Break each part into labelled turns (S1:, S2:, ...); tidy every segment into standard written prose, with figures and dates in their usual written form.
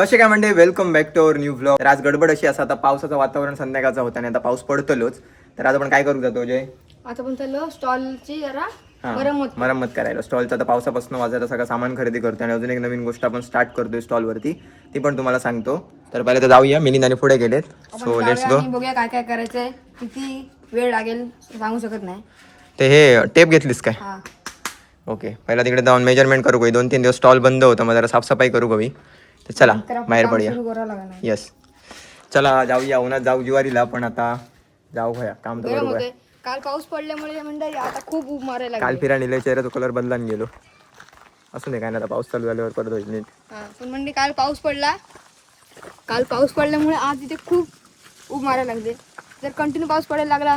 S1: कसे काय म्हणजे welcome back to our new vlog. तर आज गडबड अशी असं आता पावसाचं वातावरण संध्याकाळचा होता आणि आता पाऊस पडतलोच. तर आज आपण काय करू जातो जय?
S2: आता पण चाललो स्टॉलची जरा
S1: मरम्मत करायला. स्टॉलचं आता पावसापासून वाजायला सगळं सामान खरेदी करतो आणि अजून एक नवीन गोष्ट आपण स्टार्ट करतोय स्टॉलवरती, ती पण तुम्हाला सांगतो. तर पहिले तर जाऊया, मिलिंद आणि पुढे गेलेत. So let's go.
S2: बघूया काय काय करायचंय, किती वेळ लागेल सांगू शकत नाही.
S1: ते हे टेप घेतलीस काय?
S2: हा
S1: ओके, पहिला तिकडे जाऊन मेजरमेंट करू गई. 2-3 दिवस स्टॉल बंद होतं, मग जरा साफसफाई करू गवी. तर चला बाहेर पडूया.
S2: सुरू करावं लागणार.
S1: येस, चला जाऊया. उन्हात जाऊ जिवारीला, पण आता जाऊ भया, काम तर
S2: गरम
S1: बरोबर.
S2: होते. काल पाऊस पडल्यामुळे म्हणजे आता खूप ऊब मारायला
S1: काल
S2: लागली.
S1: फिरा निले चेहऱ्याचा कलर बदलान गेलो. असं नाही काय ना, आता पाऊस चालू झाल्यावर परत होईल नीट.
S2: पण म्हणजे काल पाऊस पडल्यामुळे आज इथे खूप ऊब मारायला लागले. जर कंटिन्यू पाऊस पडायला लागला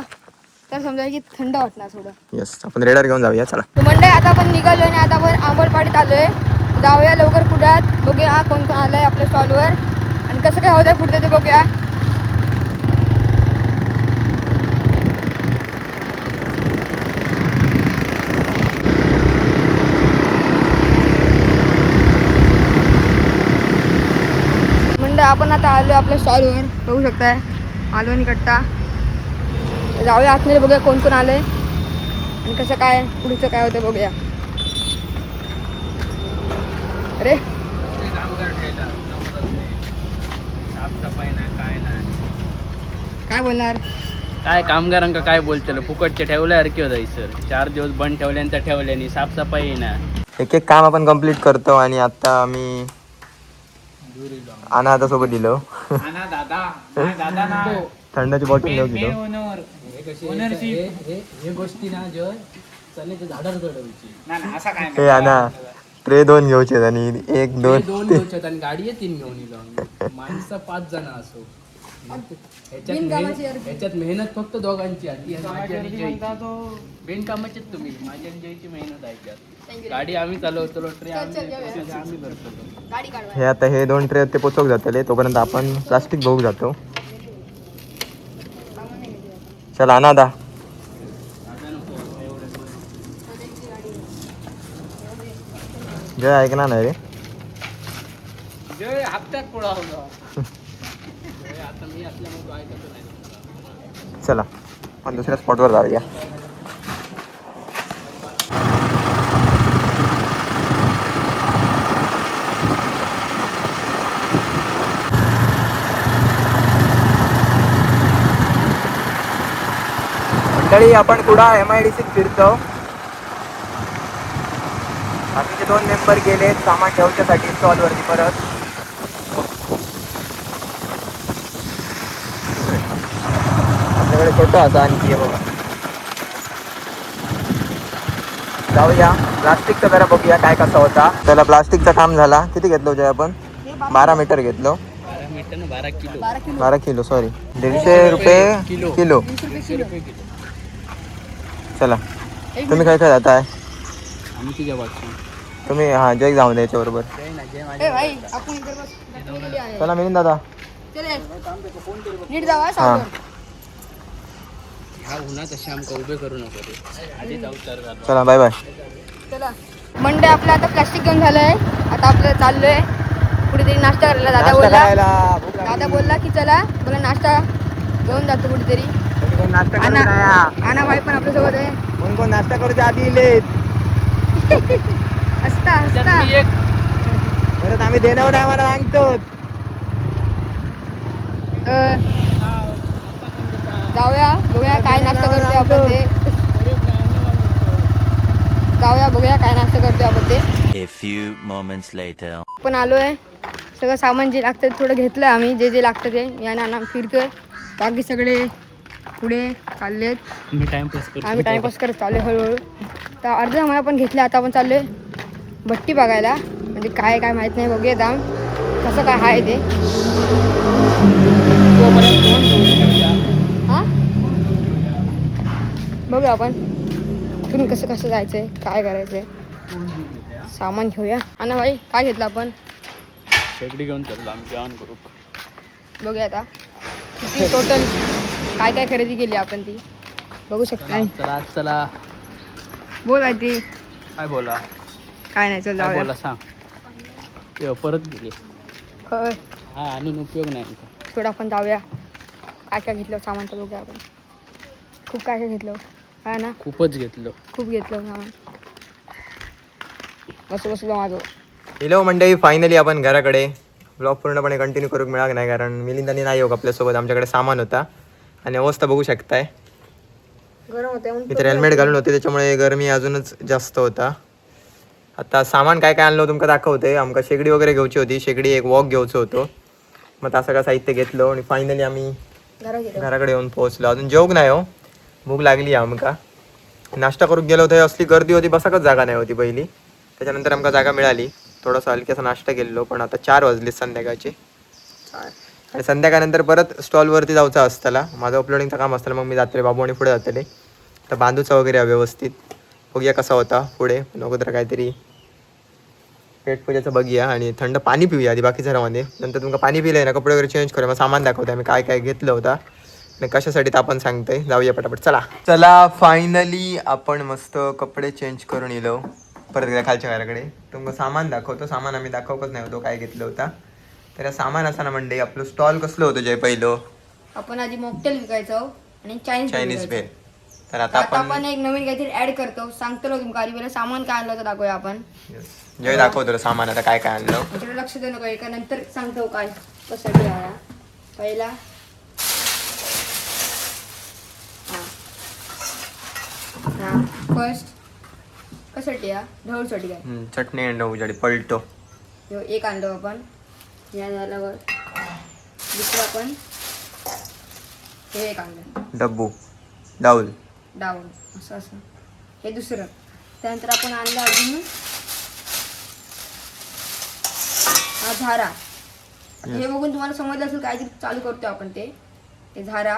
S2: तर समजा की थंड वाटणार थोडं.
S1: येस, आपण रेडर घेऊन जाऊया. चला
S2: म्हणजे आता आपण निघालो आणि आता आपण आंबरपाडीत आलोय. जाऊया लवकर पुढ्यात, बघूया कोण कोण आलंय आपल्या स्टॉलवर आणि कसं काय होतंय पुढचं ते बघूया. म्हणजे आपण आता आलोय आपल्या स्टॉलवर, बघू शकताय. आलो आणि कट्टा जाऊया आतमध्ये, बघूया कोण कोण आलंय आणि कसं काय पुढचं काय होतं बघूया. अरे काय बोलणार?
S3: काय कामगारांका काय बोलतलो, फुकटचे ठेवल्यासारखे होता सर. 4 दिवस बंद ठेवल्यानंतर ठेवल्यानी साफसफाई ना.
S1: एक एक काम आपण कम्प्लीट करतो आणि आता आम्ही अनाथा सोबत दिलो. थंडाची बॉटल घेऊ दिलो. हे आणा ट्रे 2 घ्यायचे आणि 1-2
S3: घ्यायच्यात आणि गाडी 3 घेऊन येलो. माणसं 5 जण असो. ह्याच्यात मेहनत फक्त दोघांची आहे. बिनकामाची तुम्ही, माझी आणि जयची मेहनत आहे त्यात. गाडी आम्ही चालवतो, ट्रे आम्ही करतो.
S1: हे आता हे 2 ट्रे ते पोचवक जातले, तोपर्यंत आपण प्लास्टिक बघू जातो. चला अनादा. जय ऐकणार नाही रे.
S3: जय हप्त्यात पुढा होता. आता मी असल्यामुळे ऐकत नाही.
S1: चला आपण दुसऱ्या स्पॉटवर जाऊया. मंडळी आपण कुडा MIDC फिरतो. बाकीचे 2 मेंबर गेले सामान ठेवण्यासाठी स्टॉलवरती परत. आपल्याकडे छोटा असा आणखी आहे बघा. जाऊया प्लास्टिकचा जरा बघूया काय कसा होता. त्याला प्लास्टिकचं काम झाला. किती घेतलं होतं आपण? 12 मीटर घेतलो. 12 किलो सॉरी, 150 रुपये किलो. चला तुम्ही काय काय जाताय?
S3: आम्ही तुझ्या वाटतो.
S1: तुम्ही हा जय जाऊन द्यायच्या बरोबर. चला मिलिंद दादा
S2: नीट जावा.
S1: हा
S3: ह्या उन्हात अशी आमका उभे करू नको रे. आधी जाऊ तर.
S1: चला बाय बाय.
S2: चला मंडे आपलं आता प्लास्टिक घेऊन झालंय. आता आपलं चाललोय कुठेतरी नाश्ता करायला. दादा बोलला की चला मला नाश्ता घेऊन जातो कुठेतरी. आना बाई पण आपल्यासोबत आहे.
S1: कोण कोण नाश्ता करूच्या आधी येईल
S2: असता
S1: परत आम्ही देण्यावर टायमाला सांगतो.
S2: जाऊया बघूया काय नाश्ता करतोय आपण ते. जाऊया बघूया काय नाश्ता करतोय आपण ते.
S4: A few moments later.
S2: पण आलोय, सगळं सामान जे लागतं थोडं घेतलं आम्ही. जे जे लागतं ते मी आणि नाना फिरतोय. बाकी सगळे पुढे चाललेत.
S3: मी टाइमपास
S2: आम्ही टाइमपास करत चाललोय हळूहळू. तर अर्धे सामान आपण घेतले. आता आपण चाललोय भट्टी बघायला. म्हणजे काय काय माहीत नाही, बघूया दाम कसं काय आहे ते. हां बघूया आपण इकडून कसं कसं जायचंय, काय करायचंय. सामान घेऊया. आणि भाई काय घेतलं आपण?
S3: शेगडी घेऊन चाललो आम्ही जेवण करू.
S2: बघूया आता किती टोटल काय काय खरेदी केली आपण ती बघू शकता.
S3: चला चला
S2: बोल ती
S3: काय बोला
S2: काय नाही. चल जाऊया.
S3: बोला सांग. परत गेली
S2: होय
S3: हा आणून उपयोग नाही.
S2: थोडं आपण जाऊया काय काय घेतलं सामान तर बघूया आपण. खूप काय काय घेतलं हा ना,
S3: खूपच घेतलो.
S2: खूप घेतलं सामान. बसलो बसलो माझं.
S1: हॅलो मंडळी, फायनली आपण घराकडे. ब्लॉग पूर्णपणे कंटिन्यू करूक मिळाला नाही कारण मिलिंदानी नाही येऊ आपल्यासोबत. आमच्याकडे सामान होता आणि अवस्था बघू शकताय.
S2: गरम होते
S1: इथे हेल्मेट घालून होते त्याच्यामुळे गरमी अजूनच जास्त होता. आता सामान काय काय आणलं तुमका दाखवते. आमका शेगडी वगैरे घ्यायची होती. शेगडी एक वॉक घ्यायचं होतं. मग त्या सगळं साहित्य घेतलं आणि फायनली आम्ही घराकडे येऊन पोहोचलो. अजून जेवूक नाही हो, भूक लागली आमका. नाश्ता करून गेलो होतो, असली गर्दी होती बसाकच जागा नाही होती पहिली. त्याच्यानंतर आमका जागा मिळाली. थोडासा हलक्याचा नाश्ता केलेलो, पण आता 4 वाजले संध्याकाळचे. आणि संध्याकाळनंतर परत स्टॉलवरती जायचं असताना माझं अपलोडिंगचं काम असताना मग मी जातले बाबू आणि पुढे जातले. तर बांधूचा वगैरे व्यवस्थित बघूया कसा होता पुढे. अगोदर काहीतरी पेटपूजाचं बघूया आणि थंड पाणी पिऊया आधी बाकी घरामध्ये. नंतर तुमका पाणी पिलंय ना, कपडे वगैरे चेंज करूया. मग सामान दाखवते आम्ही काय काय घेतलं होतं आणि कशासाठी तर आपण सांगतोय. जाऊया पटापट, चला फायनली आपण मस्त कपडे चेंज करून येलो परत गेल्या खालच्या घराकडे. तुमका सामान दाखवतो. सामान आम्ही दाखवतच नाही होतो काय घेतलं होता. तर सामान असताना म्हणजे आपलं स्टॉल कसलं होतं जे पहिलं
S2: आपण आधी मॉकटेल विकायचो आणि
S1: चायनीज भेल. तर आता
S2: आता आपण एक नवीन काहीतरी ऍड करतो. सांगतो तुमका आधी पहिला सामान काय आणलं होतं दाखवूया आपण.
S1: जे दाखवतो सामान आता काय काय आणलं.
S2: त्याच्याकडे लक्ष देऊ नको, एका नंतर सांगतो काय कशासाठी आला. पहिला हा फर्स्ट कशासाठी या ढवळसाठी काय
S1: चटणी आणि उजाडी पलटो
S2: एक आणलो आपण. या झाल्यावर दुसरं आपण हे एक आणलं
S1: डब्बू डाऊल
S2: डाऊन असं असं हे दुसरं. त्यानंतर आपण आणलं अजून हा झारा. हे बघून तुम्हाला समजलं असेल काहीतरी चालू करतो आपण. ते झारा,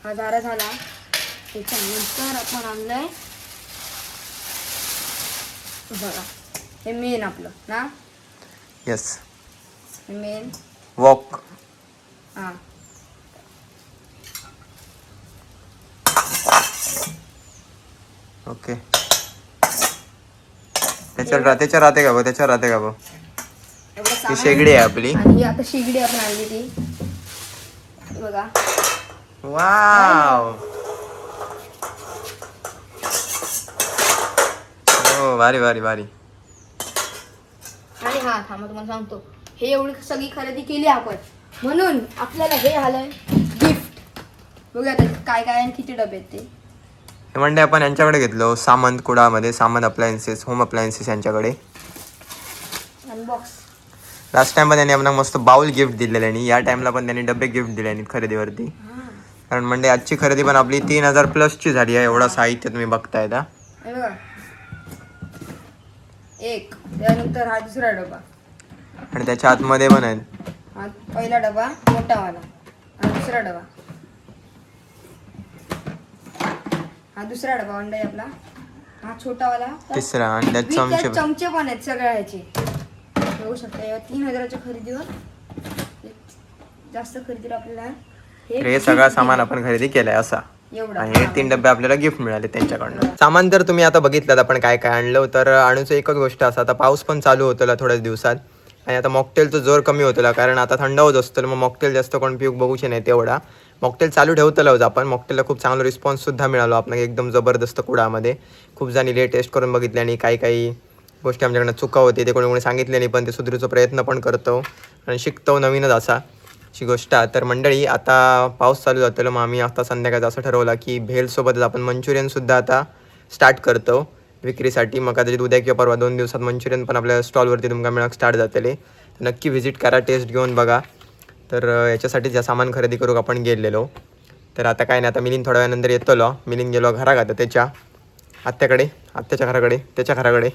S2: हा झारा झाला. त्याच्यानंतर आपण आणलंय बघा हे मेन आपलं ना.
S1: Yes
S2: main
S1: walk.
S2: हा
S1: ओके. त्याच्यावर राहते का बघ, त्याच्यावर राहते का बघ.
S2: एवढं
S1: ती
S2: सामान.
S1: शेगडी आहे आपली.
S2: आणि ही आता शेगडी आपण आणली ती बघा.
S1: वाव हो, भारी भारी भारी.
S2: आणि हा थांबा तुम्हाला सांगतो. हे एवढी सगळी खरेदी केली आपण म्हणून आपल्याला हे आलंय गिफ्ट. बघूया काय काय आणि किती डबे आहेत ते.
S1: हे म्हणजे आपण यांच्याकडे घेतलो सामंत कुडामध्ये. सामंत अप्लायन्सेस, होम अप्लायन्सेस यांच्याकडे.
S2: अनबॉक्स.
S1: लास्ट टाइम पण त्यांनी आपल्याला मस्त बाउल गिफ्ट दिलेले आणि या टाइमला पण त्यांनी डबे गिफ्ट दिले आणि खरेदीवरती. कारण म्हणजे आजची खरेदी पण आपली 3000 प्लसची झाली आहे. एवढा साहित्य तुम्ही बघताय ना.
S2: हे बघा एक. त्यानंतर हा दुसरा डबा
S1: आणि त्याच्या आतमध्ये पण आहेत.
S2: हा पहिला डबा मोठावाला. हा दुसरा डबा. हा दुसरा डबा अंडा आपला. हा छोटावाला
S1: तिसरा आणि त्यात चमचे.
S2: चमचे पण आहेत सगळ्या ह्याचे. बघू शकता या 3000च्या खरेदीवर जास्त खरेदीवर आपल्याला
S1: हे सगळं सामान आपण खरेदी केलंय असा. आणि हे 3 डबे आपल्याला गिफ्ट मिळाले त्यांच्याकडनं. सामान तर तुम्ही आता बघितलं आपण काय काय आणलं. तर आणूचं एकच गोष्ट असा, आता पाऊस पण चालू होतं थोड्याच दिवसात आणि आता मॉकटेलचं जोर कमी होतं कारण आता थंड होत असतं. मग मॉकटेल जास्त कोण पिऊक बघूचे नाही तेवढा. मॉकटेल चालू ठेवतलं होतं आपण. मॉकटेलला खूप चांगला रिस्पॉन्ससुद्धा मिळालो आपल्याला एकदम जबरदस्त कुडामध्ये. खूप जणी टेस्ट करून बघितले आणि काही गोष्टी आमच्याकडनं चुका होती ते कोणी सांगितले नाही, पण ते सुधारूचा प्रयत्न पण करतो आणि शिकतो नवीनच असा ची गोष्ट. तर मंडळी आता पाऊस चालू जातो मग आम्ही आता संध्याकाळचं असं ठरवलं की भेलसोबतच आपण मंचुरियनसुद्धा आता स्टार्ट करतो विक्रीसाठी. मग कदाचित उद्या किंवा परवा 2 दिवसात मंचुरियन पण आपल्या स्टॉलवरती तुमका मिळाक स्टार्ट जातले. नक्की व्हिजिट करा, टेस्ट घेऊन बघा. तर याच्यासाठी ज्या सामान खरेदी करू आपण गेलेलो. तर आता काय नाही, आता मिलिंद थोड्या वेळानंतर येतो. मिलिंद गेलो घरात आता त्याच्या आत्याच्या घराकडे.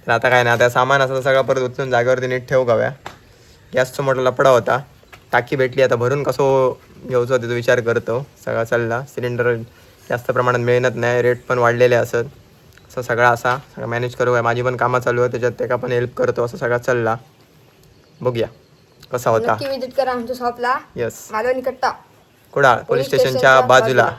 S1: तर आता काय नाही, आता सामान असं सगळं परत उचलून जागेवरती नीट ठेवू गाव्या. गॅसचा मोठा लपडा होता. टाकी भेटली आता भरून कसं घ्यायचं होतं तो विचार करतो. सगळा चालला. सिलेंडर जास्त प्रमाणात मिळत नाही, रेट पण वाढलेले असत. असं सगळं मॅनेज करू. माझी पण कामं चालू आहे त्याच्यात, ते का पण हेल्प करतो. असं सगळा चालला. बघूया कसा होता.
S2: नक्की विजिट करा आमच्या शॉपला.
S1: येस
S2: मालवणी कट्टा
S1: कुडाळ पोलीस स्टेशनच्या बाजूला.